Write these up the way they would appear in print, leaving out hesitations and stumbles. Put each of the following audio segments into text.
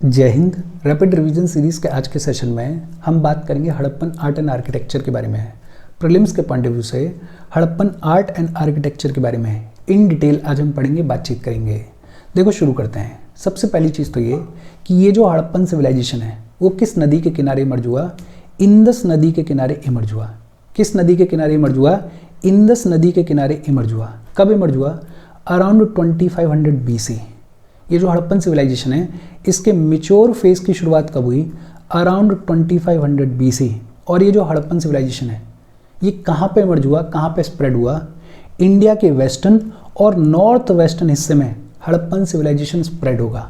जय Hind. Rapid revision series के आज के सेशन में हम बात करेंगे हड़प्पन आर्ट एंड आर्किटेक्चर के बारे में। प्रीलिम्स के पॉइंट ऑफ व्यू से हड़प्पन आर्ट एंड आर्किटेक्चर के बारे में इन डिटेल आज हम पढ़ेंगे, बातचीत करेंगे। देखो शुरू करते हैं। सबसे पहली चीज़ तो ये कि ये जो हड़प्पन सिविलाइजेशन है वो किस नदी के किनारे इमर्ज हुआ? इंदस नदी के किनारे इमर्ज हुआ। किस नदी के किनारे इमर्ज हुआ? इंदस नदी के किनारे इमर्ज हुआ। कब इमर्ज हुआ? Around 2500 BC। ये जो हड़प्पन सिविलाइजेशन है इसके मेच्योर फेज की शुरुआत कब हुई? Around 2500 BC। और ये जो हड़प्पन सिविलाइजेशन है ये कहाँ पे इमर्ज हुआ, कहाँ पे स्प्रेड हुआ? इंडिया के वेस्टर्न और नॉर्थ वेस्टर्न हिस्से में हड़प्पन सिविलाइजेशन स्प्रेड होगा।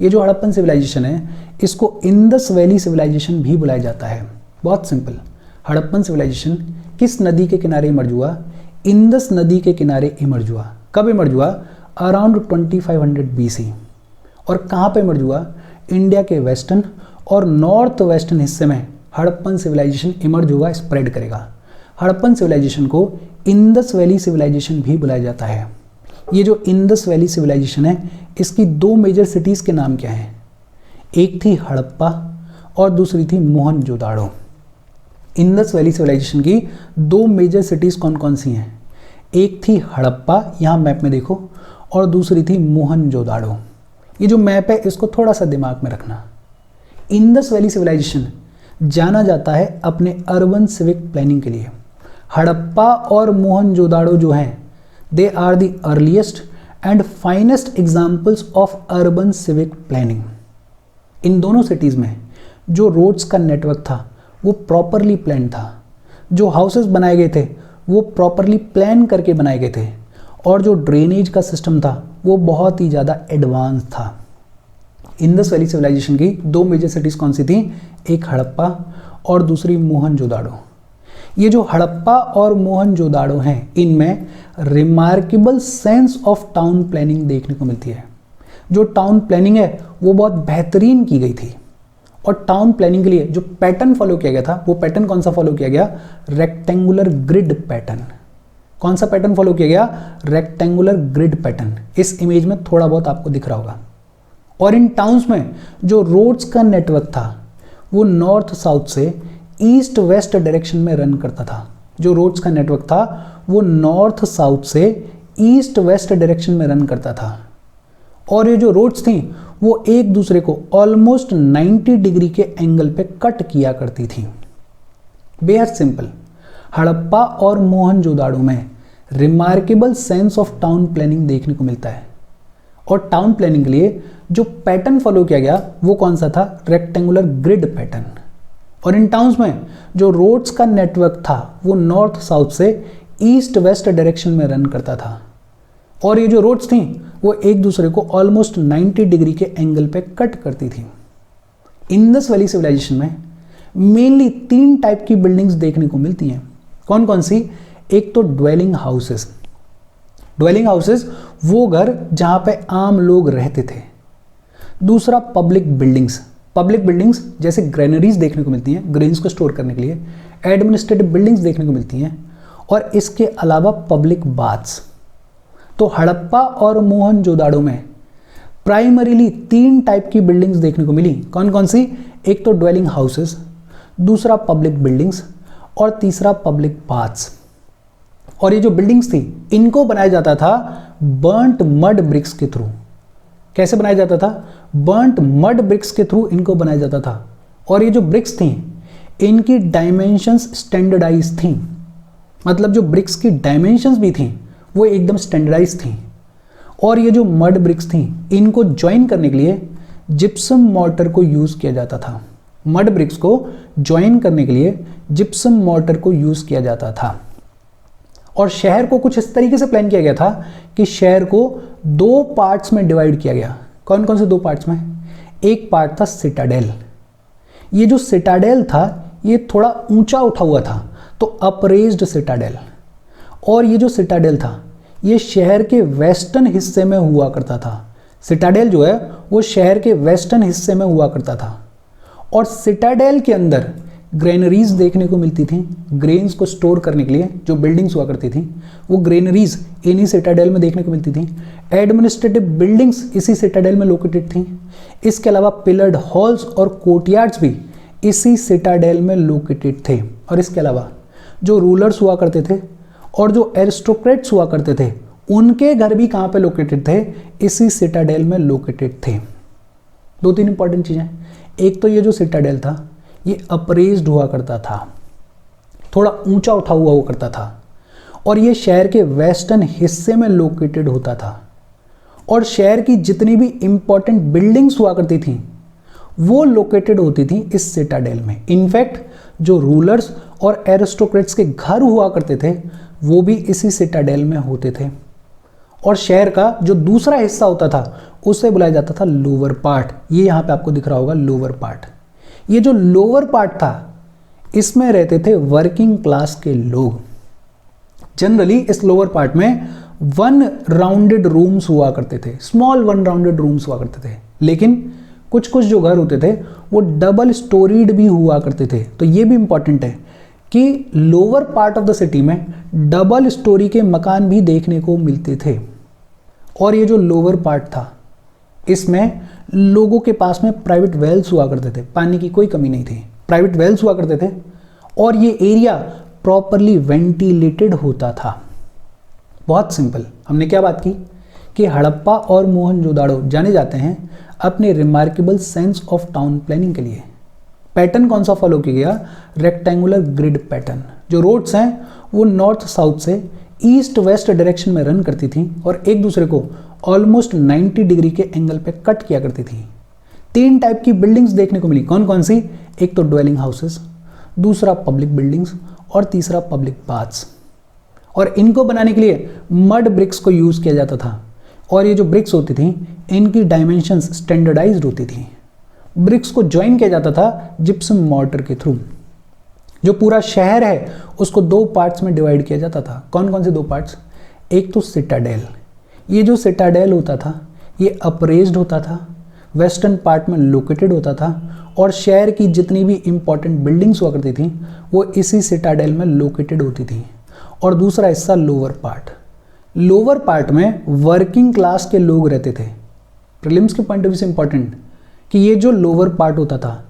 ये जो हड़प्पन सिविलाइजेशन है इसको इंदस वैली सिविलाइजेशन भी बुलाया जाता है। बहुत सिंपल, हड़प्पन सिविलाइजेशन किस नदी के किनारे इमर्ज हुआ? इंदस नदी के किनारे इमर्ज हुआ। कब इमर्ज हुआ? Around 2500 BC। और कहाँ पे इमर्ज हुआ? इंडिया के वेस्टर्न और नॉर्थ वेस्टर्न हिस्से में हड़प्पन सिविलाइजेशन इमर्ज होगा, स्प्रेड करेगा। हड़प्पन सिविलाइजेशन को इंदस वैली सिविलाइजेशन भी बुलाया जाता है। ये जो इंदस वैली सिविलाइजेशन है इसकी दो मेजर सिटीज़ के नाम क्या हैं? एक थी हड़प्पा और दूसरी थी मोहनजोदाड़ो। इंदस वैली सिविलाइजेशन की दो मेजर सिटीज़ कौन कौन सी हैं? एक थी हड़प्पा, यहाँ मैप में देखो, और दूसरी थी मोहनजोदाड़ो। ये जो मैप है इसको थोड़ा सा दिमाग में रखना। इंदस वैली सिविलाइजेशन जाना जाता है अपने अर्बन सिविक प्लानिंग के लिए। हड़प्पा और मोहनजोदाड़ो जो हैं they are the earliest and finest examples of urban civic planning. इन दोनों सिटीज़ में जो रोड्स का नेटवर्क था वो प्रॉपरली प्लान था। जो हाउसेस बनाए गए थे वो प्रॉपरली प्लान करके बनाए गए थे। और जो ड्रेनेज का सिस्टम था वो बहुत ही ज़्यादा एडवांस था। इंदस वैली सिविलाइजेशन की दो मेजर सिटीज़ कौन सी थी? एक हड़प्पा और दूसरी मोहनजोदाड़ो। ये जो हड़प्पा और मोहनजोदाड़ो हैं इनमें remarkable sense of town planning देखने को मिलती है। जो टाउन प्लानिंग है वो बहुत बेहतरीन की गई थी। और टाउन प्लानिंग के लिए जो पैटर्न फॉलो किया गया था वो पैटर्न कौन सा फॉलो किया गया? Rectangular grid pattern. कौन सा पैटर्न फॉलो किया गया? Rectangular grid pattern. इस इमेज में थोड़ा बहुत आपको दिख रहा होगा। और इन टाउन्स में जो रोड्स का नेटवर्क था वो नॉर्थ साउथ से ईस्ट वेस्ट डायरेक्शन में रन करता था। जो रोड्स का नेटवर्क था वो नॉर्थ साउथ से ईस्ट वेस्ट डायरेक्शन में रन करता था। और ये जो रोड्स थी वो एक दूसरे को ऑलमोस्ट 90 डिग्री के एंगल पे कट किया करती थी। बेहद सिंपल, हड़प्पा और मोहनजोदाड़ो में remarkable sense of town planning देखने को मिलता है। और टाउन प्लानिंग के लिए जो पैटर्न फॉलो किया गया वो कौन सा था? Rectangular grid pattern. और इन टाउन्स में जो रोड्स का नेटवर्क था वो नॉर्थ साउथ से ईस्ट वेस्ट डायरेक्शन में रन करता था। और ये जो रोड्स थी वो एक दूसरे को ऑलमोस्ट 90 डिग्री के एंगल पे कट करती थी। इंदस वैली सिविलाइजेशन में मेनली 3 टाइप की बिल्डिंग्स देखने को मिलती हैं। कौन कौन सी? एक तो ड्वेलिंग हाउसेस। ड्वेलिंग हाउसेस वो घर जहाँ पे आम लोग रहते थे। दूसरा पब्लिक बिल्डिंग्स। पब्लिक बिल्डिंग्स जैसे ग्रेनरीज देखने को मिलती हैं, ग्रेन्स को स्टोर करने के लिए। एडमिनिस्ट्रेटिव बिल्डिंग्स देखने को मिलती हैं। और इसके अलावा पब्लिक बाथ्स। तो हड़प्पा और मोहनजोदाड़ो में प्राइमरीली 3 टाइप की बिल्डिंग्स देखने को मिली। कौन कौन सी? एक तो ड्वेलिंग हाउसेस, दूसरा पब्लिक बिल्डिंग्स और तीसरा पब्लिक बाथ्स। और ये जो बिल्डिंग्स थी इनको बनाया जाता था बर्न्ट मड ब्रिक्स के थ्रू। कैसे बनाया जाता था? बर्न्ट मड ब्रिक्स के थ्रू इनको बनाया जाता था। और ये जो ब्रिक्स थी इनकी डायमेंशंस स्टैंडर्डाइज थी। मतलब जो ब्रिक्स की डायमेंशंस भी थी वो एकदम स्टैंडर्डाइज थी। और ये जो मड ब्रिक्स थी इनको ज्वाइन करने के लिए जिप्सम मॉर्टर को यूज़ किया जाता था। मड ब्रिक्स को ज्वाइन करने के लिए जिप्सम मॉर्टर को यूज़ किया जाता था। और शहर को कुछ इस तरीके से प्लान किया गया था कि शहर को 2 पार्ट्स में डिवाइड किया गया। कौन कौन से 2 पार्ट्स में? एक पार्ट था सिटाडेल। ये जो सिटाडेल था ये थोड़ा ऊंचा उठा हुआ था, तो अपरेज्ड सिटाडेल। और ये जो सिटाडेल था ये शहर के वेस्टर्न हिस्से में हुआ करता था। सिटाडेल जो है वो शहर के वेस्टर्न हिस्से में हुआ करता था। और सिटाडेल के अंदर ग्रेनरीज देखने को मिलती थी, ग्रेन्स को स्टोर करने के लिए जो बिल्डिंग्स हुआ करती थी वो ग्रेनरीज इन्हीं सिटाडेल में देखने को मिलती थी। एडमिनिस्ट्रेटिव बिल्डिंग्स इसी सिटाडेल में लोकेटेड थी। इसके अलावा पिलर्ड हॉल्स और कोर्टयार्ड्स भी इसी सिटाडेल में लोकेटेड थे। और इसके अलावा जो रूलर्स हुआ करते थे और जो एरिस्टोक्रेट्स हुआ करते थे उनके घर भी कहाँ पे लोकेटेड थे, इसी सिटाडेल में लोकेटेड थे। दो तीन इंपॉर्टेंट चीज़ें, एक तो ये जो सिटाडेल था ये अप्रेज्ड हुआ करता था, थोड़ा ऊंचा उठा हुआ करता था, और ये शहर के वेस्टर्न हिस्से में लोकेटेड होता था। और शहर की जितनी भी इंपॉर्टेंट बिल्डिंग्स हुआ करती थी वो लोकेटेड होती थी इस सिटाडेल में। इनफैक्ट जो रूलर्स और एरिस्टोक्रेट्स के घर हुआ करते थे वो भी इसी सिटाडेल में होते थे। और शहर का जो दूसरा हिस्सा होता था उसे बुलाया जाता था लोअर पार्ट। ये यहाँ पे आपको दिख रहा होगा लोअर पार्ट। ये जो लोअर पार्ट था इसमें रहते थे वर्किंग क्लास के लोग। जनरली इस लोअर पार्ट में 1 राउंडेड रूम्स हुआ करते थे, स्मॉल 1 राउंडेड रूम्स हुआ करते थे। लेकिन कुछ कुछ जो घर होते थे वो डबल स्टोरीड भी हुआ करते थे। तो ये भी इंपॉर्टेंट है कि lower part of the city में डबल स्टोरी के मकान भी देखने को मिलते थे। और ये जो लोअर पार्ट था इसमें लोगों के पास में प्राइवेट वेल्स हुआ करते थे, पानी की कोई कमी नहीं थी, प्राइवेट वेल्स हुआ करते थे। और ये एरिया प्रॉपरली वेंटिलेटेड होता था। बहुत सिंपल, हमने क्या बात की कि हड़प्पा और मोहनजोदाड़ो जाने जाते हैं अपने remarkable sense of town planning के लिए। पैटर्न कौन सा फॉलो किया गया? Rectangular grid pattern. जो रोड्स हैं वो नॉर्थ साउथ से ईस्ट वेस्ट डायरेक्शन में रन करती थी और एक दूसरे को ऑलमोस्ट 90 डिग्री के एंगल पे कट किया करती थी। 3 टाइप की बिल्डिंग्स देखने को मिली। कौन कौन सी? एक तो ड्वेलिंग हाउसेस, दूसरा पब्लिक बिल्डिंग्स और तीसरा पब्लिक बाथ्स। और इनको बनाने के लिए मड ब्रिक्स को यूज़ किया जाता था। और ये जो ब्रिक्स होती थी इनकी डायमेंशंस स्टैंडर्डाइज्ड होती थी। ब्रिक्स को ज्वाइन किया जाता था जिप्सम मॉर्टर के थ्रू। जो पूरा शहर है उसको 2 पार्ट्स में डिवाइड किया जाता था। कौन कौन से 2 पार्ट्स? एक तो सिटाडेल। ये जो सिटाडेल होता था ये अप्रेज्ड होता था, वेस्टर्न पार्ट में लोकेटेड होता था और शहर की जितनी भी इंपॉर्टेंट बिल्डिंग्स हुआ करती थी वो इसी सिटाडेल में लोकेटेड होती थी। और दूसरा हिस्सा लोअर पार्ट। लोअर पार्ट में वर्किंग क्लास के लोग रहते थे। प्रीलिम्स के पॉइंट ऑफ व्यू से इंपॉर्टेंट कि ये जो लोअर पार्ट होता था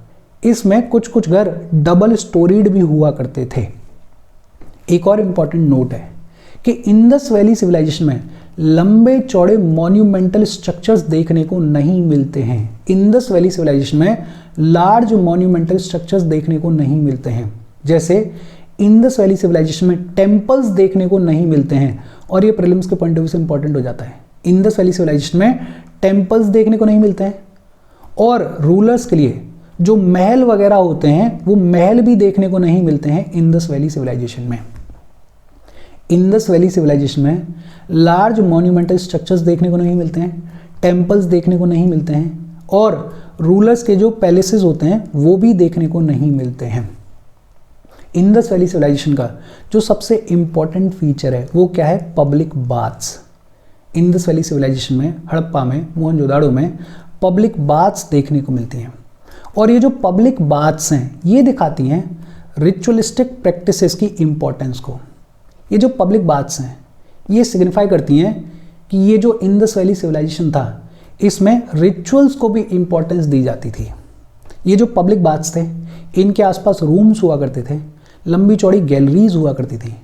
इसमें कुछ कुछ घर डबल स्टोरीड भी हुआ करते थे। एक और इंपॉर्टेंट नोट है कि इंडस वैली सिविलाइजेशन में लंबे चौड़े मॉन्यूमेंटल स्ट्रक्चर्स देखने को नहीं मिलते हैं। इंडस वैली सिविलाइजेशन में लार्ज मॉन्यूमेंटल स्ट्रक्चर्स देखने को नहीं मिलते हैं। जैसे इंडस वैली सिविलाइजेशन में टेम्पल्स देखने को नहीं मिलते हैं। और ये प्रीलिम्स के पॉइंट ऑफ व्यू से इंपॉर्टेंट हो जाता है। इंडस वैली सिविलाइजेशन में टेम्पल्स देखने को नहीं मिलते हैं और रूलर्स के लिए जो महल वगैरह होते हैं वो महल भी देखने को नहीं मिलते हैं इंडस वैली सिविलाइजेशन में। इंडस वैली सिविलाइजेशन में लार्ज मॉन्यूमेंटल स्ट्रक्चर्स देखने को नहीं मिलते हैं, टेम्पल्स देखने को नहीं मिलते हैं और रूलर्स के जो पैलेसेस होते हैं वो भी देखने को नहीं मिलते हैं। इंडस वैली सिविलाइजेशन का जो सबसे इंपॉर्टेंट फीचर है वो क्या है? Public baths. Indus Valley Civilisation में, हड़प्पा में, मोहनजोदाड़ो में पब्लिक बाथ्स देखने को मिलती हैं। और ये जो पब्लिक बाथ्स हैं ये दिखाती हैं रिचुअलिस्टिक प्रैक्टिसेस की इंपॉर्टेंस को। ये जो पब्लिक बाथ्स हैं ये सिग्निफाई करती हैं कि ये जो इंडस वैली सिविलाइजेशन था इसमें रिचुअल्स को भी इंपॉर्टेंस दी जाती थी। ये जो पब्लिक बाथ्स थे इनके आसपास रूम्स हुआ करते थे, लंबी चौड़ी गैलरीज हुआ करती थी।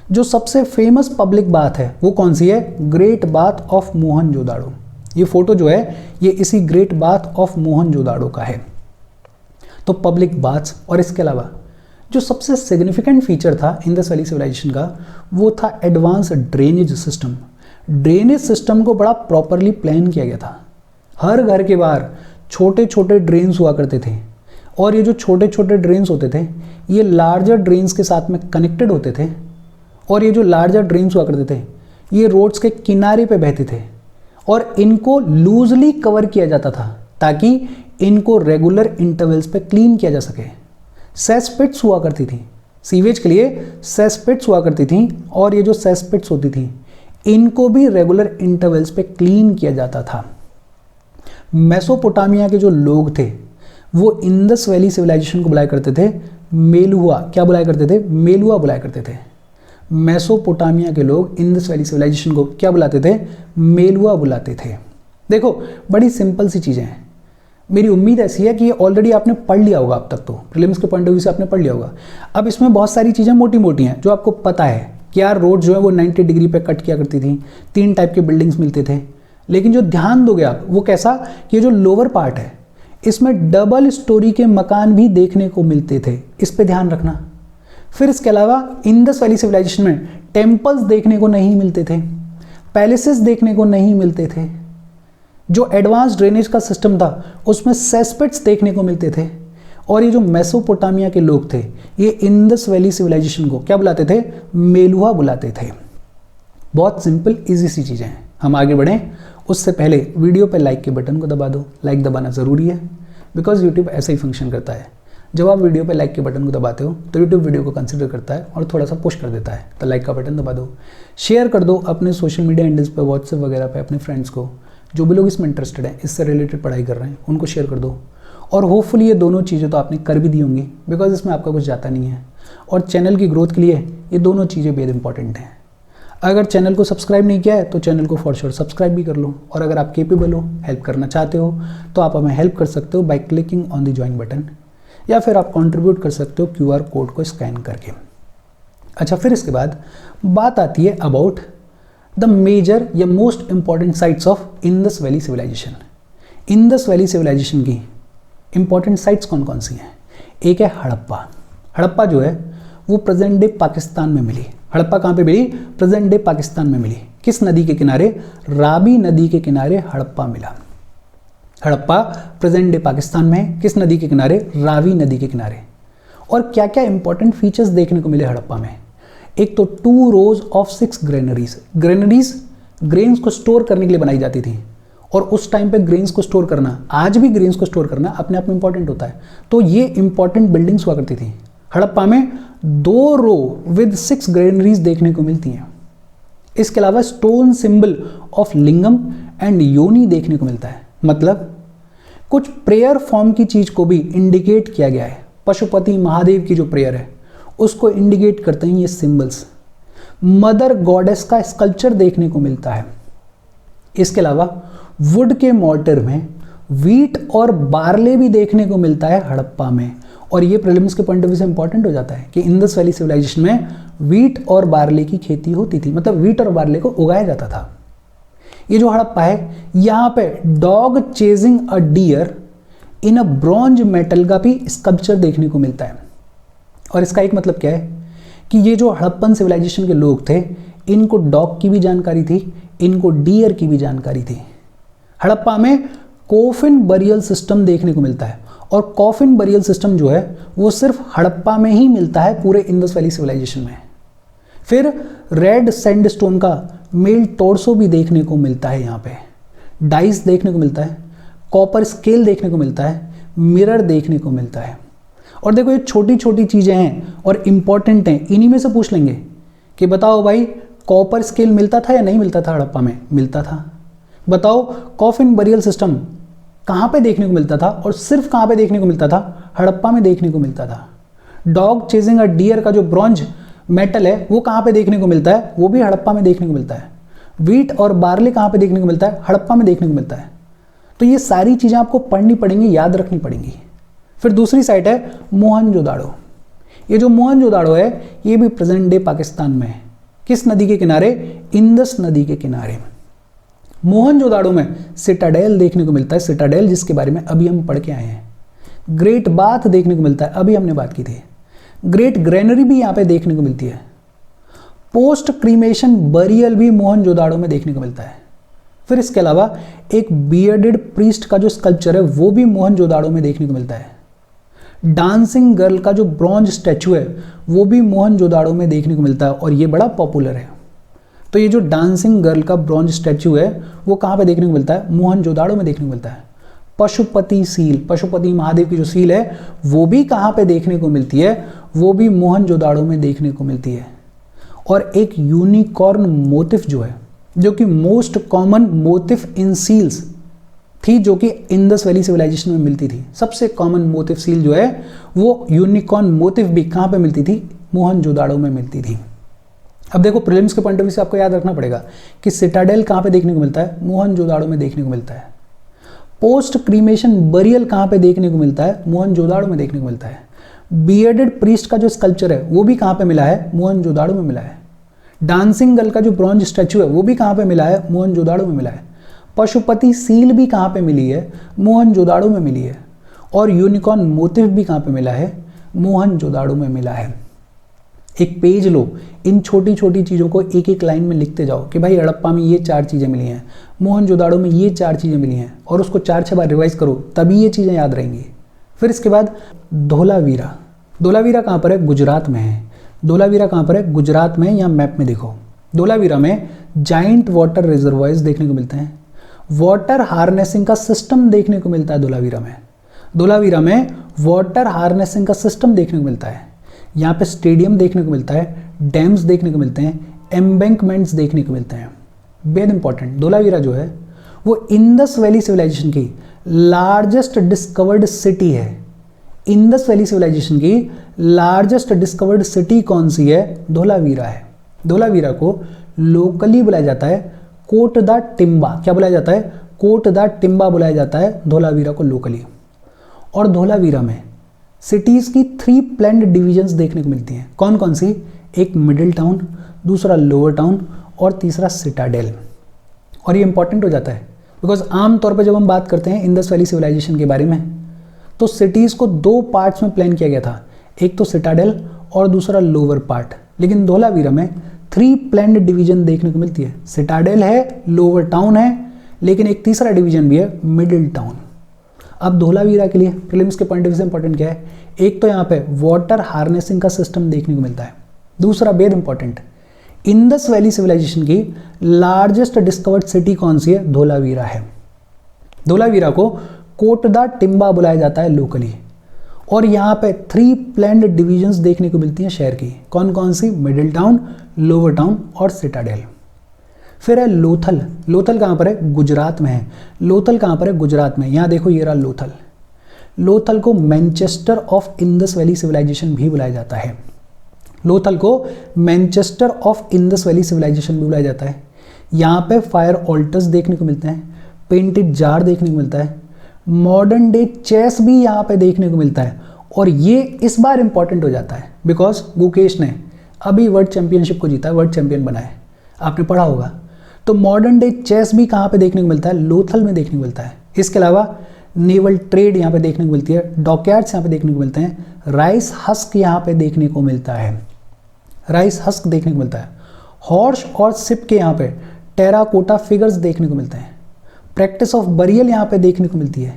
जो सबसे फेमस पब्लिक बाथ है वो कौन सी है? Great bath of Mohenjodaro. ये फोटो जो है ये इसी ग्रेट बाथ ऑफ मोहनजोदाड़ो का है। तो पब्लिक बाथ्स और इसके अलावा जो सबसे सिग्निफिकेंट फीचर था इंडस वैली सिविलाइजेशन का वो था advance drainage system. Drainage system को बड़ा प्रॉपरली प्लान किया गया था। हर घर के बाहर छोटे छोटे ड्रेन्स हुआ करते थे और ये जो छोटे छोटे ड्रेन्स होते थे ये लार्जर ड्रेन्स के साथ में कनेक्टेड होते थे। और ये जो लार्जर ड्रेन्स हुआ करते थे ये रोड्स के किनारे पे बहते थे और इनको लूजली कवर किया जाता था ताकि इनको रेगुलर इंटरवल्स पे क्लीन किया जा सके। सेसपिट्स हुआ करती थी, सीवेज के लिए सेसपिट्स हुआ करती थी और ये जो सेसपिट्स होती थी इनको भी रेगुलर इंटरवल्स पे क्लीन किया जाता था। मेसोपोटामिया के जो लोग थे वो इंडस वैली सिविलाइजेशन को बुलाया करते थे मेलुआ क्या बुलाया करते थे? मेलुआ बुलाया करते थे। मेसोपोटामिया के लोग इंडस वैली सिविलाइजेशन को क्या बुलाते थे? मेलुआ बुलाते थे। देखो बड़ी सिंपल सी चीज़ें हैं। मेरी उम्मीद ऐसी है कि ये ऑलरेडी आपने पढ़ लिया होगा, अब तक तो प्रीलिम्स के पॉइंट ऑफ व्यू से आपने पढ़ लिया होगा। अब इसमें बहुत सारी चीज़ें मोटी मोटी हैं जो आपको पता है कि यार रोड जो है वो 90 डिग्री पे कट किया करती थी, 3 टाइप के बिल्डिंग्स मिलते थे। लेकिन जो ध्यान दोगे आप वो कैसा कि ये जो लोअर पार्ट है इसमें डबल स्टोरी के मकान भी देखने को मिलते थे, इस पे ध्यान रखना। फिर इसके अलावा इंडस वैली सिविलाइजेशन में टेम्पल्स देखने को नहीं मिलते थे, पैलेसेस देखने को नहीं मिलते थे, जो एडवांस ड्रेनेज का सिस्टम था उसमें सेस्पेट्स देखने को मिलते थे। और ये जो मेसोपोटामिया के लोग थे ये इंडस वैली सिविलाइजेशन को क्या बुलाते थे? मेलुआ बुलाते थे। बहुत सिंपल इजी सी चीज़ें हैं। हम आगे बढ़ें उससे पहले वीडियो पर लाइक के बटन को दबा दो। लाइक दबाना ज़रूरी है बिकॉज यूट्यूब ऐसा ही फंक्शन करता है। जब आप वीडियो पे लाइक के बटन को दबाते हो तो यूट्यूब वीडियो को कंसिडर करता है और थोड़ा सा पुश कर देता है। तो लाइक का बटन दबा दो, शेयर कर दो अपने सोशल मीडिया हैंडल्स पे, व्हाट्सएप वगैरह पे अपने फ्रेंड्स को, जो भी लोग इसमें इंटरेस्टेड हैं, इससे रिलेटेड पढ़ाई कर रहे हैं, उनको शेयर कर दो। और होपफुली ये दोनों चीज़ें तो आपने कर भी दी होंगी बिकॉज इसमें आपका कुछ जाता नहीं है। और चैनल की ग्रोथ के लिए ये दोनों चीज़ें बेहद इंपॉर्टेंट हैं। अगर चैनल को सब्सक्राइब नहीं किया है तो चैनल को फॉर श्योर सब्सक्राइब भी कर लो। और अगर आप केपेबल हो, हेल्प करना चाहते हो तो आप हमें हेल्प कर सकते हो by clicking on the join button, या फिर आप कंट्रीब्यूट कर सकते हो QR कोड को स्कैन करके। अच्छा, फिर इसके बाद बात आती है अबाउट द मेजर या most important sites of Indus Valley Civilisation. Indus Valley Civilisation की इंपॉर्टेंट साइट्स कौन कौन सी हैं? एक है हड़प्पा। हड़प्पा जो है वो प्रेजेंट डे पाकिस्तान में मिली। हड़प्पा कहाँ पे मिली? प्रेजेंट डे पाकिस्तान में मिली। किस नदी के किनारे? रावी नदी के किनारे हड़प्पा मिला। हड़प्पा प्रेजेंट डे पाकिस्तान में किस नदी के किनारे? रावी नदी के किनारे। और क्या क्या इंपॉर्टेंट फीचर्स देखने को मिले हड़प्पा में? एक तो 2 rows of 6 granaries. Granaries grains को स्टोर करने के लिए बनाई जाती थी और उस टाइम पे ग्रेन्स को स्टोर करना, आज भी ग्रेन्स को स्टोर करना अपने आप में इंपॉर्टेंट होता है। तो ये इंपॉर्टेंट बिल्डिंग्स हुआ करती थी। हड़प्पा में 2 रो विद 6 ग्रेनरीज देखने को मिलती हैं। इसके अलावा stone symbol of lingam and योनि देखने को मिलता है। मतलब कुछ प्रेयर फॉर्म की चीज को भी इंडिकेट किया गया है। पशुपति महादेव की जो प्रेयर है उसको इंडिकेट करते हैं ये सिंबल्स। मदर गॉडेस का स्कल्पचर देखने को मिलता है। इसके अलावा वुड के मॉर्टर में व्हीट और बार्ले भी देखने को मिलता है हड़प्पा में। और ये प्रीलिम्स के पॉइंट ऑफ व्यू से इंपॉर्टेंट हो जाता है कि इंडस वैली सिविलाइजेशन में व्हीट और बार्ले की खेती होती थी, मतलब व्हीट और बार्ले को उगाया जाता था। ये जो हड़प्पा है यहाँ पे dog chasing a deer in a bronze metal का भी स्कल्पचर देखने को मिलता है। और इसका एक मतलब क्या है कि ये जो हड़प्पन सिविलाइजेशन के लोग थे इनको डॉग की भी जानकारी थी, इनको डियर की भी जानकारी थी। हड़प्पा में कॉफिन बरियल सिस्टम देखने को मिलता है और कॉफिन बरियल सिस्टम जो है वो सिर्फ हड़प्पा में ही मिलता है पूरे इंडस वैली सिविलाइजेशन में। फिर रेड सैंडस्टोन का मेल टोर्सो भी देखने को मिलता है। यहाँ पे डाइस देखने को मिलता है, कॉपर स्केल देखने को मिलता है, मिरर देखने को मिलता है। और देखो ये छोटी छोटी चीज़ें हैं और इम्पॉर्टेंट हैं। इन्हीं में से पूछ लेंगे कि बताओ भाई कॉपर स्केल मिलता था या नहीं मिलता था हड़प्पा में? मिलता था। बताओ कॉफिन बरियल सिस्टम कहाँ पे देखने को मिलता था और सिर्फ कहाँ पे देखने को मिलता था? हड़प्पा में देखने को मिलता था। डॉग चेजिंग अ डियर का जो ब्रॉन्ज मेटल है वो कहाँ पे देखने को मिलता है? वो भी हड़प्पा में देखने को मिलता है। व्हीट और बार्ले कहाँ पे देखने को मिलता है? हड़प्पा में देखने को मिलता है। तो ये सारी चीज़ें आपको पढ़नी पड़ेंगी, याद रखनी पड़ेंगी। फिर दूसरी साइट है मोहनजोदाड़ो। ये जो मोहनजोदाड़ो है ये भी प्रेजेंट डे पाकिस्तान में है। किस नदी के किनारे? इंडस नदी के किनारे। मोहनजोदाड़ो में सिटाडेल देखने को मिलता है, सिटाडेल जिसके बारे में अभी हम पढ़ के आए हैं। ग्रेट बाथ देखने को मिलता है, अभी हमने बात की थी। ग्रेट ग्रेनरी भी यहाँ पे देखने को मिलती है। पोस्ट क्रीमेशन बरियल भी मोहनजोदाड़ो में देखने को मिलता है। फिर इसके अलावा एक बियर्डेड प्रीस्ट का जो स्कल्पचर है वो भी मोहनजोदाड़ो में देखने को मिलता है। डांसिंग गर्ल का जो ब्रॉन्ज स्टैचू है वो भी मोहनजोदाड़ो में देखने को मिलता है और ये बड़ा पॉपुलर है। तो ये जो डांसिंग गर्ल का ब्रॉन्ज स्टैचू है वो कहाँ पे देखने को मिलता है? मोहनजोदाड़ो में देखने को मिलता है। पशुपति सील, पशुपति महादेव की जो सील है वो भी कहाँ पे देखने को मिलती है? वो भी मोहनजोदाड़ो में देखने को मिलती है। और एक यूनिकॉर्न मोटिफ जो है, जो कि मोस्ट कॉमन मोटिफ इन सील्स थी जो कि इंडस वैली सिविलाइजेशन में मिलती थी। सबसे कॉमन मोटिव सील जो है वो यूनिकॉर्न मोटिव भी कहाँ पे मिलती थी? मोहनजोदाड़ो में मिलती थी। अब देखो प्रीलिम्स के पॉइंट ऑफ व्यू से आपको याद रखना पड़ेगा कि सिटाडेल कहाँ पे देखने को मिलता है? मोहनजोदाड़ो में देखने को मिलता है। पोस्ट क्रीमेशन बरियल कहाँ पे देखने को मिलता है? मोहनजोदाड़ो में देखने को मिलता है। बियर्डेड प्रीस्ट का जो स्कल्पचर है वो भी कहाँ पे मिला है? मोहनजोदाड़ो में मिला है। डांसिंग गर्ल का जो ब्रॉन्ज स्टैचू है वो भी कहाँ पे मिला है? मोहनजोदाड़ो में मिला है। पशुपति सील भी कहाँ पे मिली है? मोहनजोदाड़ो में मिली है। और यूनिकॉर्न मोटिव भी कहाँ पे मिला है? मोहनजोदाड़ो में मिला है। एक पेज लो, इन छोटी छोटी चीज़ों को एक एक लाइन में लिखते जाओ कि भाई हड़प्पा में ये 4 चीज़ें मिली हैं, मोहनजोदाड़ो में ये 4 चीज़ें मिली हैं, और उसको 4-6 बार रिवाइज करो तभी ये चीज़ें याद रहेंगी। फिर इसके बाद धोलावीरा। धोलावीरा कहाँ पर है? गुजरात में है। धोलावीरा कहाँ पर है? गुजरात में। यहाँ मैप में देखो, धोलावीरा में जाइंट वाटर रिजर्वायर्स देखने को मिलते हैं। वाटर हार्नेसिंग का सिस्टम देखने को मिलता है धोलावीरा में। धोलावीरा में वाटर हार्नेसिंग का सिस्टम देखने को मिलता है। यहाँ पे स्टेडियम देखने को मिलता है, डैम्स देखने को मिलते हैं, एम्बैंकमेंट्स देखने को मिलते हैं। बेहद इंपॉर्टेंट, धोलावीरा जो है वो इंडस वैली सिविलाइजेशन की लार्जेस्ट डिस्कवर्ड सिटी है। इंडस वैली सिविलाइजेशन की लार्जेस्ट डिस्कवर्ड सिटी कौन सी है? धोलावीरा है। धोलावीरा को लोकली बुलाया जाता है कोट द टिम्बा। क्या बुलाया जाता है? कोट द टिम्बा बुलाया जाता है धोलावीरा को लोकली। और धोलावीरा में सिटीज़ की 3 प्लैन्ड डिविजन्स देखने को मिलती हैं। कौन कौन सी? एक मिडिल टाउन, दूसरा लोअर टाउन और तीसरा सिटाडेल। और ये इंपॉर्टेंट हो जाता है बिकॉज आमतौर पर जब हम बात करते हैं इंडस वैली सिविलाइजेशन के बारे में तो सिटीज़ को 2 पार्ट्स में प्लान किया गया था, एक तो सिटाडेल और दूसरा लोअर पार्ट। लेकिन धोलावीरा में 3 प्लैन्ड डिवीजन देखने को मिलती है। सिटाडेल है, लोअर टाउन है, लेकिन एक तीसरा डिवीजन भी है, मिडिल टाउन। अब धोलावीरा के लिए प्रीलिम्स के पॉइंट ऑफ व्यू से इंपॉर्टेंट क्या है? एक तो यहाँ पे वाटर हार्नेसिंग का सिस्टम देखने को मिलता है। दूसरा बेहद इंपॉर्टेंट, इंडस वैली सिविलाइजेशन की लार्जेस्ट डिस्कवर्ड सिटी कौन सी है? धोलावीरा है। धोलावीरा को कोट द टिम्बा बुलाया जाता है लोकली। और यहाँ पे 3 प्लैन्ड डिविजन्स देखने को मिलती हैं शहर की। कौन कौन सी? मिडिल टाउन, लोअर टाउन और सिटाडेल। फिर है लोथल। लोथल कहाँ पर है? गुजरात में है। लोथल कहाँ पर है? गुजरात में। यहाँ देखो ये रहा लोथल। लोथल को Manchester of Indus Valley Civilisation भी बुलाया जाता है। लोथल को Manchester of Indus Valley Civilisation भी बुलाया जाता है। यहाँ पे फायर ऑल्टर्स देखने को मिलते हैं, पेंटेड जार देखने को मिलता है, मॉडर्न डे चेस भी यहाँ पे देखने को मिलता है। और ये इस बार इंपॉर्टेंट हो जाता है बिकॉज गुकेश ने अभी वर्ल्ड चैंपियनशिप को जीता है, वर्ल्ड चैंपियन बना है, आपने पढ़ा होगा। तो मॉडर्न डे चेस भी कहाँ पे देखने को मिलता है? लोथल में देखने को मिलता है। इसके अलावा नेवल ट्रेड यहाँ पे देखने को मिलती है, डॉकयार्ड्स यहाँ पे देखने को मिलते हैं, राइस हस्क यहाँ पे देखने को मिलता है, राइस हस्क देखने को मिलता है। हॉर्स और शिप के यहाँ पे टेराकोटा फिगर्स देखने को मिलते हैं। प्रैक्टिस ऑफ बरियल यहाँ पे देखने को मिलती है।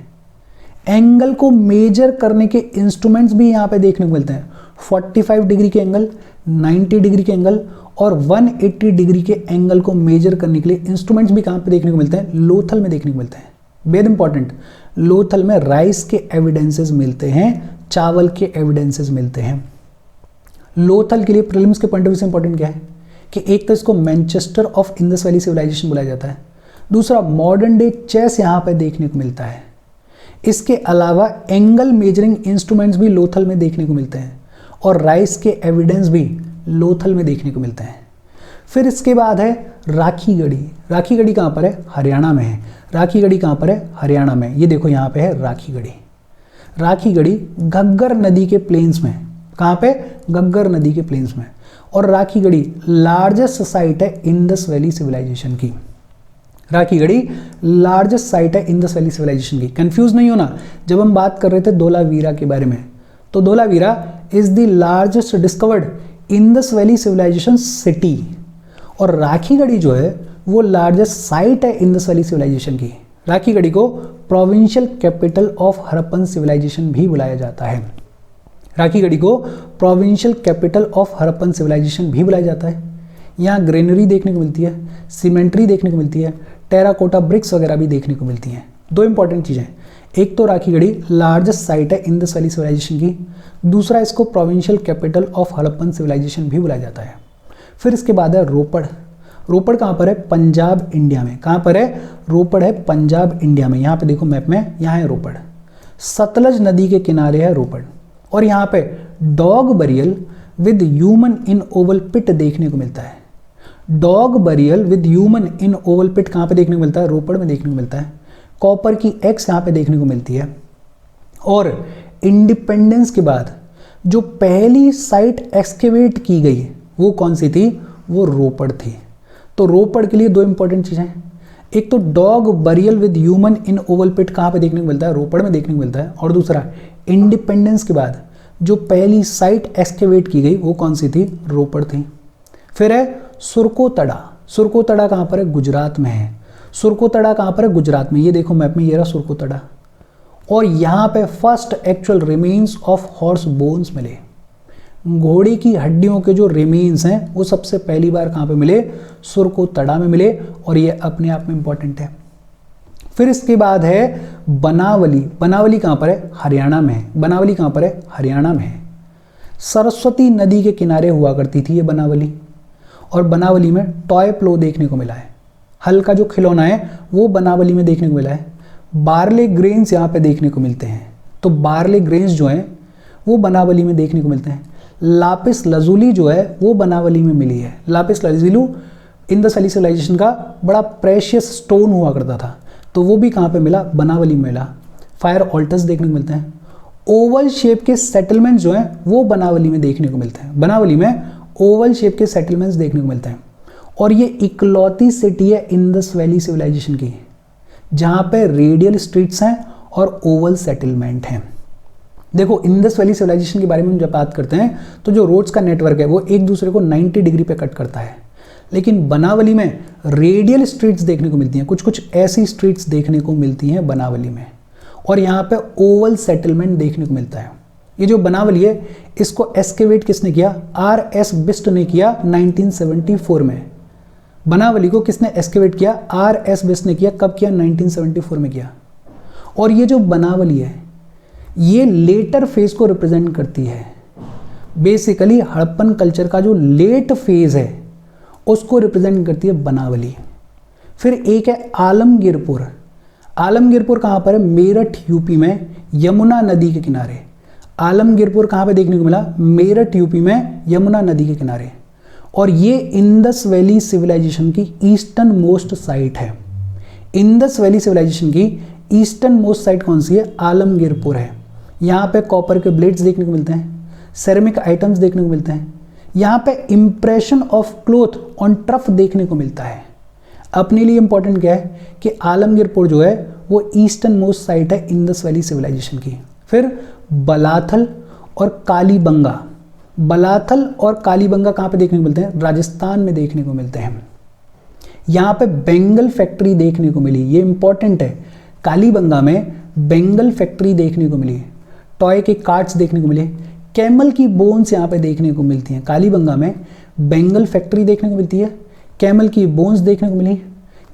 एंगल को मेजर करने के इंस्ट्रूमेंट्स भी यहाँ पे देखने को मिलते हैं। 45 डिग्री के एंगल, 90 डिग्री के एंगल और 180 डिग्री के एंगल को मेजर करने के लिए इंस्ट्रूमेंट्स भी कहाँ पे देखने को मिलते हैं? लोथल में देखने को मिलते हैं। बेहद इंपॉर्टेंट, लोथल में राइस के एविडेंसेस मिलते हैं, चावल के एविडेंसेस मिलते हैं। लोथल के लिए प्रीलिम्स के पॉइंट ऑफ व्यू से इंपॉर्टेंट क्या है कि एक तो इसको Manchester of Indus Valley Civilisation बुलाया जाता है, दूसरा मॉडर्न डे चेस यहाँ पे देखने को मिलता है। इसके अलावा एंगल मेजरिंग इंस्ट्रूमेंट्स भी लोथल में देखने को मिलते हैं और राइस के एविडेंस भी लोथल में देखने को मिलते हैं। फिर इसके बाद है राखीगढ़ी। राखीगढ़ी कहाँ पर है? हरियाणा में है। राखीगढ़ी कहाँ पर है? हरियाणा में। ये देखो यहाँ पे है राखीगढ़ी। राखीगढ़ी घग्गर नदी के प्लेन्स में। कहाँ पे? घग्गर नदी के प्लेन्स में। और राखीगढ़ी लार्जेस्ट साइट है इंडस वैली सिविलाइजेशन की। राखीगढ़ी लार्जेस्ट साइट है इंडस वैली सिविलाइजेशन की। कंफ्यूज नहीं होना, जब हम बात कर रहे थे धोलावीरा के बारे में, तो Dholavira is the largest discovered Indus Valley Civilisation city और राखीगढ़ी जो है वो लार्जेस्ट साइट है इंडस वैली सिविलाइजेशन की। राखीगढ़ी को provincial capital of Harappan civilisation भी बुलाया जाता है। राखीगढ़ी को provincial capital of Harappan civilisation भी बुलाया जाता है। यहाँ ग्रेनरी देखने को मिलती है, सीमेंट्री देखने को मिलती है, टेराकोटा ब्रिक्स वगैरह भी देखने को मिलती हैं। 2 इंपॉर्टेंट चीज़ें, एक तो राखीगढ़ी लार्जेस्ट साइट है इंडस वैली सिविलाइजेशन की, दूसरा इसको provincial capital of Harappan civilisation भी बुलाया जाता है। फिर इसके बाद है रोपड़। रोपड़ कहाँ पर है? पंजाब इंडिया में। कहाँ पर है? रोपड़ है पंजाब इंडिया में। यहाँ पे देखो मैप में, यहाँ है रोपड़। सतलज नदी के किनारे है रोपड़। और यहाँ पे dog burial with human in oval pit देखने को मिलता है। Dog burial with human in oval pit कहाँ पे देखने को मिलता है? रोपड़ में देखने को मिलता है। कॉपर की एक्स यहाँ पे देखने को मिलती है। और इंडिपेंडेंस के बाद जो पहली साइट एक्सकेवेट की गई वो कौन सी थी? वो रोपड़ थी। तो रोपड़ के लिए दो इंपॉर्टेंट चीज़ें, एक तो dog burial with human in oval pit कहाँ पे देखने को मिलता है? रोपड़ में देखने को मिलता है। और दूसरा, इंडिपेंडेंस के बाद जो पहली साइट एक्सकेवेट की गई वो कौन सी थी? रोपड़ थी। फिर है सुरकोतड़ा। सुरकोतड़ा कहाँ पर है? गुजरात में है। सुरकोतड़ा कहाँ पर है? गुजरात में। ये देखो मैप में, ये रहा सुरकोतड़ा। और यहाँ पे first actual remains of horse bones मिले। घोड़े की हड्डियों के जो रिमेन्स हैं वो सबसे पहली बार कहाँ पे मिले? सुरकोतड़ा में मिले। और ये अपने आप में इंपॉर्टेंट है। फिर इसके बाद है बनावली। बनावली कहाँ पर है? हरियाणा में है। बनावली कहाँ पर है? हरियाणा में है। सरस्वती नदी के किनारे हुआ करती थी ये बनावली। और बनावली में टॉय प्लो देखने को मिला है। हल का जो खिलौना है वो बनावली में देखने को मिला है। बार्ले ग्रेन्स यहाँ पे देखने को मिलते हैं। तो बार्ले ग्रेन्स जो हैं वो बनावली में देखने को मिलते हैं। लापिस लजुली जो है वो बनावली में मिली है। Lapis lazuli Indus Valley Civilisation का बड़ा प्रेशियस स्टोन हुआ करता था, तो वो भी कहाँ पे मिला? बनावली में मिला। फायर ऑल्टर्स देखने को मिलते हैं। ओवल शेप के सेटलमेंट जो हैं वो बनावली में देखने को मिलते हैं। बनावली में ओवल शेप के सेटलमेंट्स देखने को मिलते हैं। और ये इकलौती सिटी है इंडस वैली सिविलाइजेशन की जहाँ पे रेडियल स्ट्रीट्स हैं और ओवल सेटलमेंट हैं। देखो इंडस वैली सिविलाइजेशन के बारे में जब बात करते हैं तो जो रोड्स का नेटवर्क है वो एक दूसरे को 90 डिग्री पे कट करता है, लेकिन बनावली में रेडियल स्ट्रीट्स देखने को मिलती हैं। कुछ कुछ ऐसी स्ट्रीट्स देखने को मिलती हैं बनावली में। और यहाँ पे ओवल सेटलमेंट देखने को मिलता है। ये जो बनावली है इसको एस्केवेट किसने किया? R.S. बिस्ट ने किया 1974 में। बनावली को किसने एस्केवेट किया? R.S. बिस्ट ने किया। कब किया? 1974 में किया। और ये जो बनावली है ये लेटर फेज को रिप्रेजेंट करती है। बेसिकली हड़प्पन कल्चर का जो लेट फेज है उसको रिप्रेजेंट करती है बनावली। फिर एक है आलमगीरपुर। आलमगीरपुर कहाँ पर है? मेरठ यूपी में, यमुना नदी के किनारे। आलमगीरपुर कहाँ पे देखने को मिला? मेरठ यूपी में, यमुना नदी के किनारे। और ये इंडस वैली सिविलाइजेशन की ईस्टर्न मोस्ट साइट है। इंडस वैली सिविलाइजेशन की ईस्टर्न मोस्ट साइट कौन सी है? आलमगीरपुर है। यहाँ पे कॉपर के ब्लेड्स देखने को मिलते हैं, सेरेमिक आइटम्स देखने को मिलते हैं। यहाँ पे impression of cloth on trough देखने को मिलता है। अपने लिए इंपॉर्टेंट क्या है कि आलमगीरपुर जो है वो ईस्टर्न मोस्ट साइट है इंडस वैली सिविलाइजेशन की। फिर बलाथल और कालीबंगा। बलाथल और कालीबंगा कहाँ पे देखने को मिलते हैं? राजस्थान में देखने को मिलते हैं। यहाँ पे बेंगल फैक्ट्री देखने को मिली, ये इंपॉर्टेंट है। कालीबंगा में बेंगल फैक्ट्री देखने को मिली। टॉय के कार्ट्स देखने को मिले। कैमल की बोन्स यहाँ पे देखने को मिलती हैं। कालीबंगा में बेंगल फैक्ट्री देखने को मिलती है, कैमल की बोन्स देखने को मिली।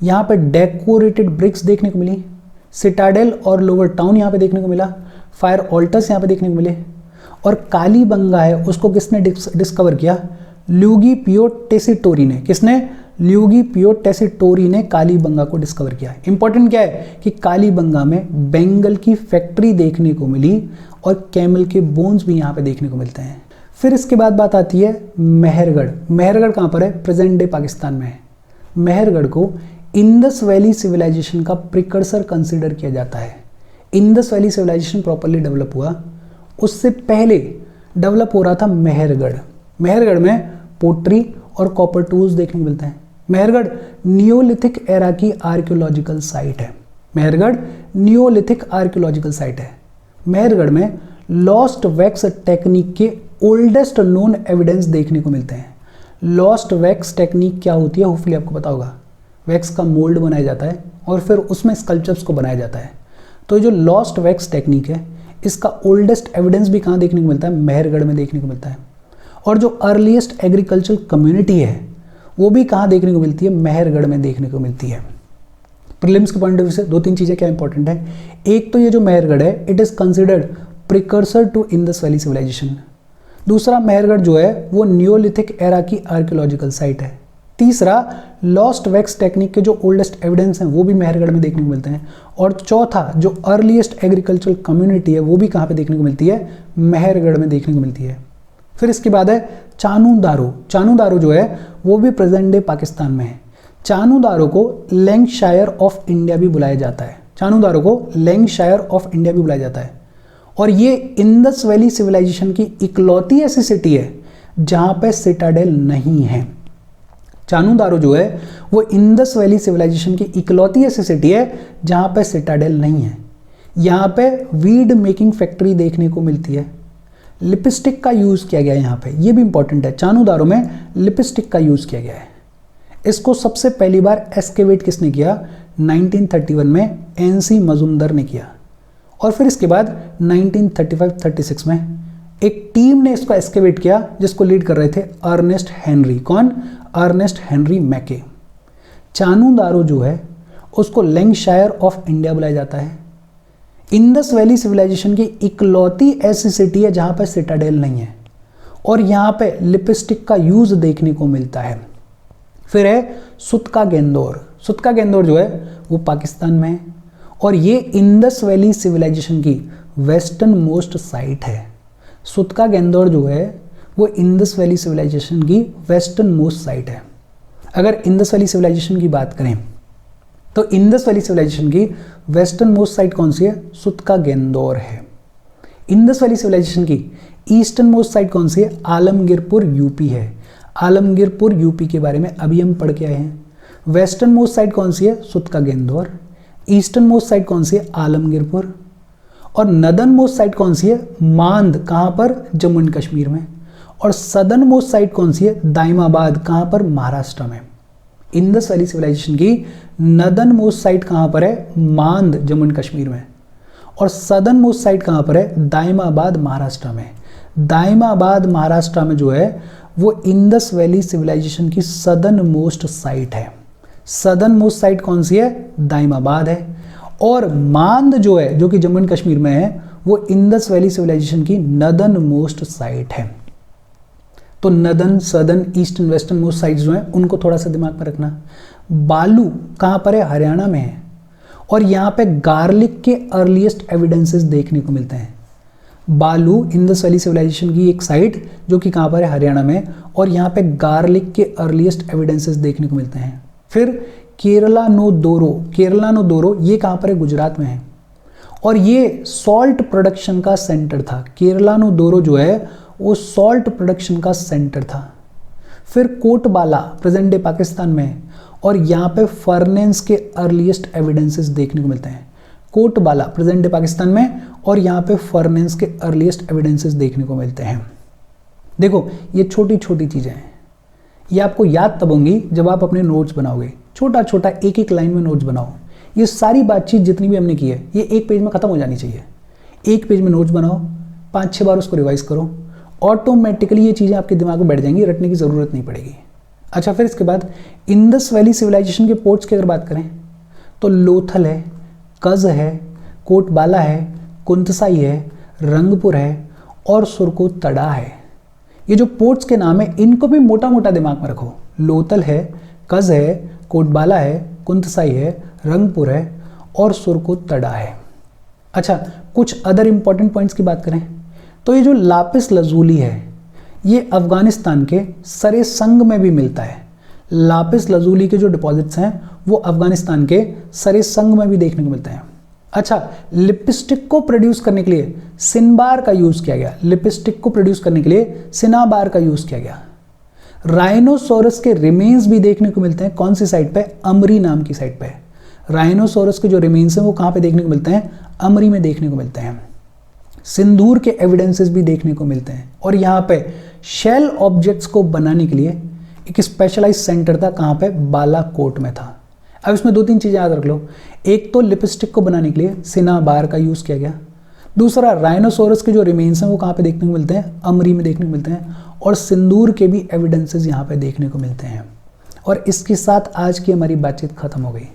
यहाँ पे डेकोरेटेड ब्रिक्स देखने को मिली। सिटाडेल और लोअर टाउन यहाँ पे देखने को मिला। फायर ऑल्टर्स यहाँ पे देखने को मिले। और कालीबंगा है उसको किसने डिस्कवर किया? ल्यूगी पियो टेसिटोरी ने। किसने? ल्यूगी पियो टेसिटोरी ने कालीबंगा को डिस्कवर किया। इंपॉर्टेंट क्या है कि कालीबंगा में बेंगल की फैक्ट्री देखने को मिली और कैमल के बोन्स भी यहाँ पे देखने को मिलते हैं। फिर इसके बाद बात आती है मेहरगढ़। मेहरगढ़ कहाँ पर है? प्रेजेंट डे पाकिस्तान में है। मेहरगढ़ को इंडस वैली सिविलाइजेशन का प्रिकर्सर कंसिडर किया जाता है। Indus Valley Civilisation properly develop हुआ उससे पहले डेवलप हो रहा था मेहरगढ़। मेहरगढ़ में पोट्री और कॉपर टूल्स देखने को मिलते हैं। मेहरगढ़ नियोलिथिक एरा की आर्कियोलॉजिकल साइट है। मेहरगढ़ नियोलिथिक आर्कियोलॉजिकल साइट है। मेहरगढ़ में लॉस्ट वैक्स टेक्निक के ओल्डेस्ट नोन एविडेंस देखने को मिलते हैं। लॉस्ट वैक्स टेक्निक क्या होती है? होपफुली आपको पता होगा। वैक्स का मोल्ड बनाया जाता है और फिर उसमें स्कल्पचर्स को बनाया जाता है। तो जो लॉस्ट वैक्स टेक्निक है इसका ओल्डेस्ट एविडेंस भी कहाँ देखने को मिलता है? मेहरगढ़ में देखने को मिलता है। और जो अर्लीस्ट एग्रीकल्चरल कम्युनिटी है वो भी कहाँ देखने को मिलती है? मेहरगढ़ में देखने को मिलती है। प्रीलिम्स के पॉइंट ऑफ व्यू से दो तीन चीज़ें क्या इंपॉर्टेंट है। एक तो ये जो मेहरगढ़ है it is considered precursor to Indus Valley Civilisation. दूसरा, मेहरगढ़ जो है वो नियोलिथिक एरा की आर्कियोलॉजिकल साइट है। तीसरा, लॉस्ट वैक्स टेक्निक के जो ओल्डेस्ट एविडेंस हैं वो भी मेहरगढ़ में देखने को मिलते हैं। और चौथा, जो अर्लीस्ट एग्रीकल्चरल कम्युनिटी है वो भी कहाँ पे देखने को मिलती है, मेहरगढ़ में देखने को मिलती है। फिर इसके बाद है चानू दारो। चानू दारो जो है वो भी प्रेजेंट डे पाकिस्तान में है। चानू दारो को लैंकशायर ऑफ इंडिया भी बुलाया जाता है। चानू दारो को लैंकशायर ऑफ इंडिया भी बुलाया जाता है। और ये इंडस वैली सिविलाइजेशन की इकलौती ऐसी सिटी है जहाँ पे सिटाडेल नहीं है। चानू दारो जो है वो इंडस वैली सिविलाइजेशन की इकलौती ऐसी सिटी है जहाँ पे सिटाडेल नहीं है। यहाँ पे वीड मेकिंग फैक्ट्री देखने को मिलती है। लिपस्टिक का यूज़ किया गया है यहाँ पे, ये भी इंपॉर्टेंट है। चानू दारो में लिपस्टिक का यूज़ किया गया है। इसको सबसे पहली बार एस्केवेट किसने किया, 1931 में एनसी मजुमदार ने किया। और फिर इसके बाद 1935-36 में एक टीम ने इसको एस्केवेट किया जिसको लीड कर रहे थे अर्नेस्ट हेनरी। कौन, अर्नेस्ट हेनरी मैके। चानू दारो जो है उसको लैंकशायर ऑफ इंडिया बुलाया जाता है। इंडस वैली सिविलाइजेशन की इकलौती ऐसी सिटी है जहाँ पर सिटाडेल नहीं है और यहाँ पे लिपस्टिक का यूज़ देखने को मिलता है। फिर है सुतका गेंदौर। सुतका गेंदौर जो है वो पाकिस्तान में है और ये इंडस वैली सिविलाइजेशन की वेस्टर्न मोस्ट साइट है। सुतका गेंदौर जो है वो इंडस वैली सिविलाइजेशन की वेस्टर्न मोस्ट साइट है। अगर इंडस वैली सिविलाइजेशन की बात करें तो इंडस वैली सिविलाइजेशन की वेस्टर्न मोस्ट साइट कौन सी है, सुतका गेंदौर है। इंडस वैली सिविलाइजेशन की ईस्टर्न मोस्ट साइट कौन सी है, आलमगीरपुर यूपी है। आलमगीरपुर यूपी के बारे में अभी हम पढ़ के आए हैं। वेस्टर्न मोस्ट साइट कौन सी है, सुतका गेंदौर। ईस्टर्न मोस्ट साइट कौन सी है, आलमगीरपुर। और नदर्न मोस्ट साइट कौन सी है, मांद। कहाँ पर, जम्मू एंड कश्मीर में। और सदर्न मोस्ट साइट कौन सी है, दाइमाबाद। कहाँ पर, महाराष्ट्र में। इंडस वैली सिविलाइजेशन की नदर्न मोस्ट साइट कहाँ पर है, मांद, जम्मू एंड कश्मीर में। और सदर्न मोस्ट साइट कहाँ पर है, दाइमाबाद, महाराष्ट्र में। दाइमाबाद महाराष्ट्र में जो है वो इंडस वैली सिविलाइजेशन की सदर्न मोस्ट साइट है। सदर्न मोस्ट साइट कौन सी है, दाइमाबाद है। और मांद जो है, जो कि जम्मू एंड कश्मीर में है, वो इंडस वैली सिविलाइजेशन की नदर्न मोस्ट साइट है। तो northern, southern, eastern, western most sites जो हैं उनको थोड़ा सा दिमाग में रखना। बालू कहाँ पर है, हरियाणा में है। और यहाँ पे गार्लिक के अर्लीस्ट एविडेंसेस देखने को मिलते हैं। बालू इंडस वैली सिविलाइजेशन की एक साइट जो कि कहाँ पर है, हरियाणा में। और यहाँ पे गार्लिक के अर्लीस्ट एविडेंसेस देखने को मिलते हैं। फिर केरला नो दोरो। केरला नो दोरो ये कहाँ पर है, गुजरात में है। और ये सॉल्ट प्रोडक्शन का सेंटर था। केरला नो दोरो जो है वो सॉल्ट प्रोडक्शन का सेंटर था। फिर कोटबाला प्रेजेंट डे पाकिस्तान में है और यहाँ पे फर्नेंस के अर्लीस्ट एविडेंसेस देखने को मिलते हैं। कोटबाला प्रेजेंट डे पाकिस्तान में और यहाँ पे फर्नेंस के अर्लीस्ट एविडेंसेस देखने को मिलते हैं। देखो ये छोटी छोटी चीज़ें हैं, ये आपको याद तब होंगी जब आप अपने नोट्स बनाओगे। छोटा छोटा एक एक लाइन में नोट्स बनाओ। ये सारी बातचीत जितनी भी हमने की है ये एक पेज में ख़त्म हो जानी चाहिए। एक पेज में नोट्स बनाओ, 5-6 बार उसको रिवाइज करो, ऑटोमेटिकली ये चीज़ें आपके दिमाग में बैठ जाएंगी, रटने की ज़रूरत नहीं पड़ेगी। अच्छा, फिर इसके बाद इंडस वैली सिविलाइजेशन के पोर्ट्स की अगर बात करें तो लोथल है, कज है, कोटबाला है, कुंतसाई है, रंगपुर है और सुरकोत तड़ा है। ये जो पोर्ट्स के नाम है इनको भी मोटा मोटा दिमाग में रखो। लोथल है, कज है, कोटबाला है, कुंतसाई है, रंगपुर है और सुरकोत तड़ा है। अच्छा, कुछ अदर इंपॉर्टेंट पॉइंट्स की बात करें तो ये जो लापिस लजूली है ये अफगानिस्तान के सरे संग में भी मिलता है। लापिस लजूली के जो डिपॉजिट्स हैं वो अफगानिस्तान के सरे संग में भी देखने को मिलते हैं। अच्छा, लिपस्टिक को प्रोड्यूस करने के लिए सिनबार का यूज़ किया गया। लिपस्टिक को प्रोड्यूस करने के लिए सिनाबार का यूज़ किया गया। राइनोसोरस के रिमेन्स भी देखने को मिलते हैं। कौन सी साइट पे, अमरी नाम की साइट पे। राइनोसोरस के जो रिमेन्स हैं वो कहाँ पे देखने को मिलते हैं, अमरी में देखने को मिलते हैं। सिंदूर के एविडेंसेस भी देखने को मिलते हैं। और यहाँ पे शेल ऑब्जेक्ट्स को बनाने के लिए एक स्पेशलाइज सेंटर था, कहाँ पे, बालाकोट में था। अब इसमें 2-3 चीज़ें याद रख लो। एक तो लिपस्टिक को बनाने के लिए सिनाबार का यूज़ किया गया। दूसरा, राइनोसोरस के जो रिमेन्स हैं वो कहाँ पे देखने को मिलते हैं, अमरी में देखने को मिलते हैं। और सिंदूर के भी एविडेंसेस यहाँ पे देखने को मिलते हैं। और इसके साथ आज की हमारी बातचीत खत्म हो गई।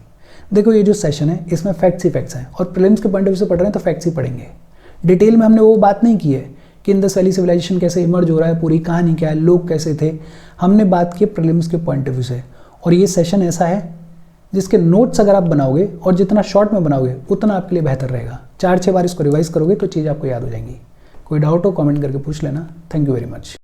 देखो ये जो सेशन है इसमें फैक्ट्स ही फैक्ट्स हैं और प्रीलिम्स के पॉइंट ऑफ व्यू से पढ़ रहे हैं तो फैक्ट्स ही पढ़ेंगे। डिटेल में हमने वो बात नहीं की है कि इंदस वैली सिविलाइजेशन कैसे इमर्ज हो रहा है, पूरी कहानी क्या है, लोग कैसे थे। हमने बात की प्रीलिम्स के पॉइंट ऑफ व्यू से। और ये सेशन ऐसा है जिसके नोट्स अगर आप बनाओगे और जितना शॉर्ट में बनाओगे उतना आपके लिए बेहतर रहेगा। 4-6 बार इसको रिवाइज करोगे तो चीज़ आपको याद हो जाएंगी। कोई डाउट हो कमेंट करके पूछ लेना। Thank you very much.